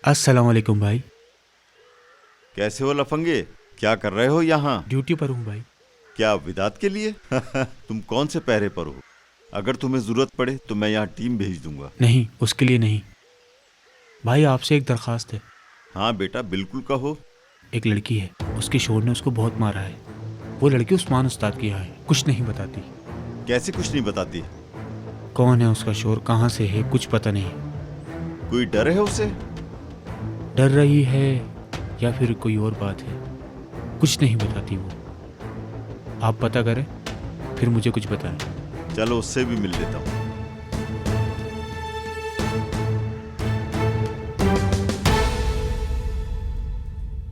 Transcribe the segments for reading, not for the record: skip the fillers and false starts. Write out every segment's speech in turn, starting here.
अस्सलाम वालेकुम भाई। कैसे हो लफंगे? क्या कर रहे हो यहाँ? ड्यूटी पर हूँ भाई। क्या विदात के लिए? तुम कौन से पहरे पर हो? अगर तुम्हें जरूरत पड़े तो मैं यहाँ टीम भेज दूंगा। नहीं, उसके लिए नहीं भाई, आपसे एक दरख्वास्त है। हाँ बेटा, बिल्कुल कहो। एक लड़की है, उसके शोर ने उसको बहुत मारा है। वो लड़की उस्मान उस्ताद की यहाँ है, कुछ नहीं बताती। कैसे कुछ नहीं बताती? कौन है उसका शोर, कहाँ से है, कुछ पता नहीं। कोई डर है उसे? डर रही है या फिर कोई और बात है, कुछ नहीं बताती वो। आप पता करें फिर मुझे कुछ बताएं। चलो उससे भी मिल लेता हूँ।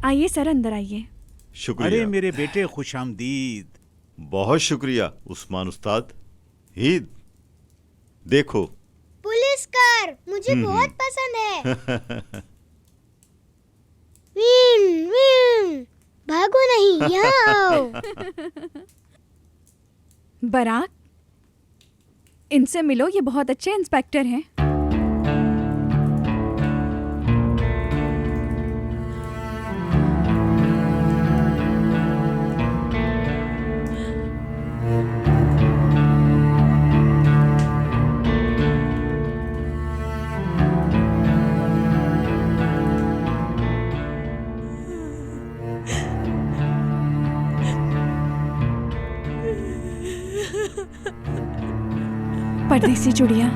आइए सर, अंदर आइए। शुक्रिया। अरे मेरे बेटे, खुशामदीद। बहुत शुक्रिया उस्मान उस्ताद। ईद देखो। पुलिस कार मुझे बहुत पसंद है। वीन वीन, भागो नहीं, यहाँ आओ। बराक, इनसे मिलो, ये बहुत अच्छे इंस्पेक्टर हैं। परदेसी चुड़िया,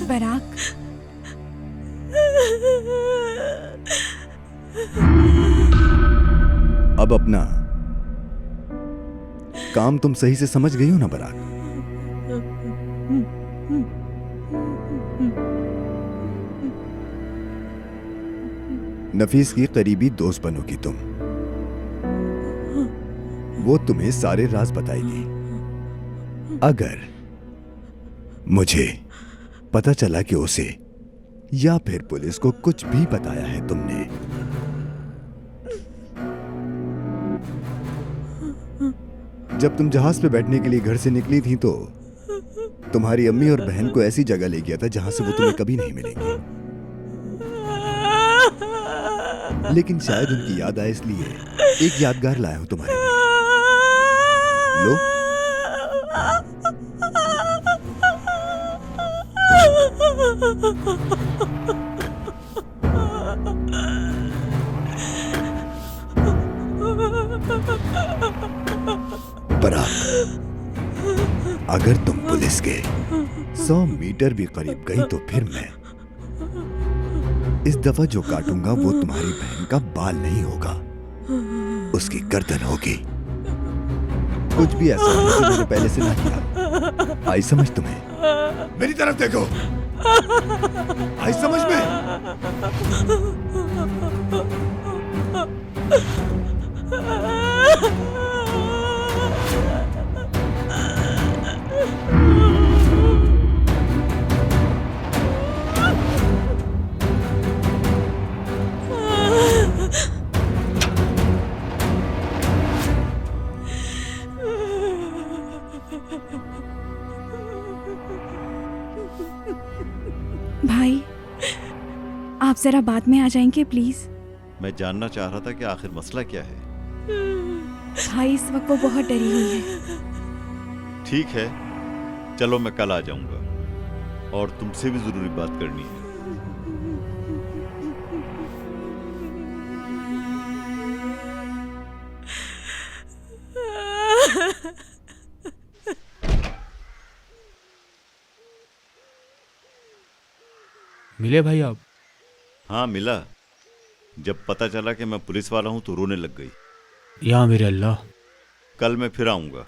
बराक, अब अपना काम तुम सही से समझ गई हो ना बराक? नफीस की करीबी दोस्त बनोगी तुम। वो तुम्हें सारे राज बताएगी। अगर मुझे पता चला कि उसे या फिर पुलिस को कुछ भी बताया है तुमने, जब तुम जहाज पे बैठने के लिए घर से निकली थी तो तुम्हारी अम्मी और बहन को ऐसी जगह ले गया था जहां से वो तुम्हें कभी नहीं मिलेंगी। लेकिन शायद उनकी याद आए, इसलिए एक यादगार लाया हूं तुम्हारे लिए। लो। बराक, अगर तुम पुलिस के 100 मीटर भी करीब गई तो फिर मैं इस दफा जो काटूंगा वो तुम्हारी बहन का बाल नहीं होगा, उसकी गर्दन होगी। कुछ भी ऐसा है जो मैंने पहले से ना किया। आई समझ तुम्हें? मेरी तरफ देखो। आई समझ में? भाई आप जरा बाद में आ जाएंगे प्लीज। मैं जानना चाह रहा था कि आखिर मसला क्या है। भाई इस वक्त वो बहुत डरी हुई है। ठीक है, चलो मैं कल आ जाऊंगा और तुमसे भी जरूरी बात करनी है। मिले भाई आप? हाँ मिला। जब पता चला कि मैं पुलिस वाला हूं तो रोने लग गई। या मेरे अल्लाह। कल मैं फिर आऊंगा।